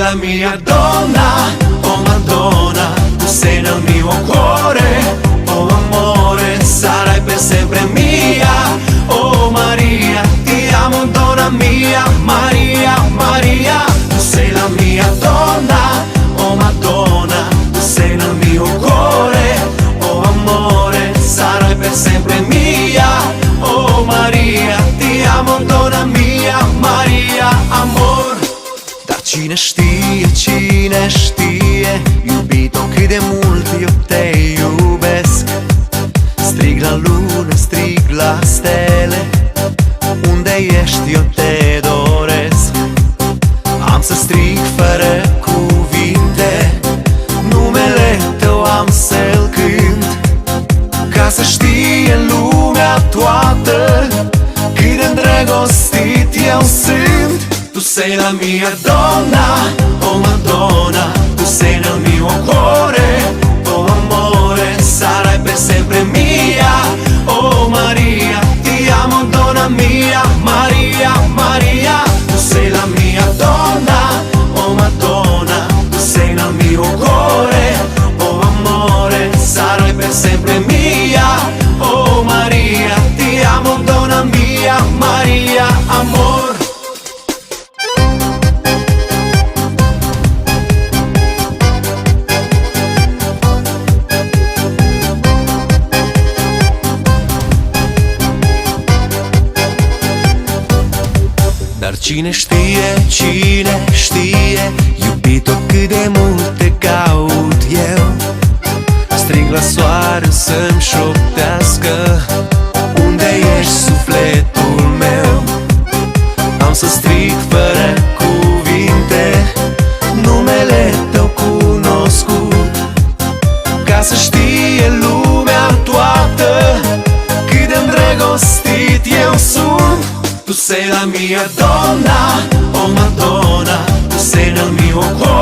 la mia donna, oh Madonna, tu sei nel mio cuore, oh amore, sarai per sempre mia, oh Maria, ti amo donna mia, Maria, Maria, tu sei la mia donna, oh Madonna, tu sei nel mio cuore, oh amore, sarai per sempre mia, oh Maria, ti amo donna mia, Maria, amor. Dar cine știe, iubito, cât de mult eu te iubesc. Strig la lună, strig la stele, unde ești eu te doresc. Am să strig fără cuvinte, numele tău am să-l cânt, ca să știe lumea toată cât de îndrăgostit eu sunt. Tu sei la mia donna, oh Madonna, tu sei nel mio cuore, oh amore, sarai per sempre mia, oh Maria, ti amo donna mia, Maria, Maria, tu sei la mia donna, oh Madonna, tu sei nel mio cuore, oh amore, sarai per sempre mia, oh Maria, ti amo donna mia, Maria, amor. Dar cine știe, iubito, cât de mult te caut eu. Strig la soare să-mi șoptească, unde ești sufletul meu. Am să strig fără cuvinte, numele tău cunoscut, ca să știe lumea toată cât de îndrăgostit eu sunt. Tu sei la mia donna, oh Madonna, tu sei nel mio cuore.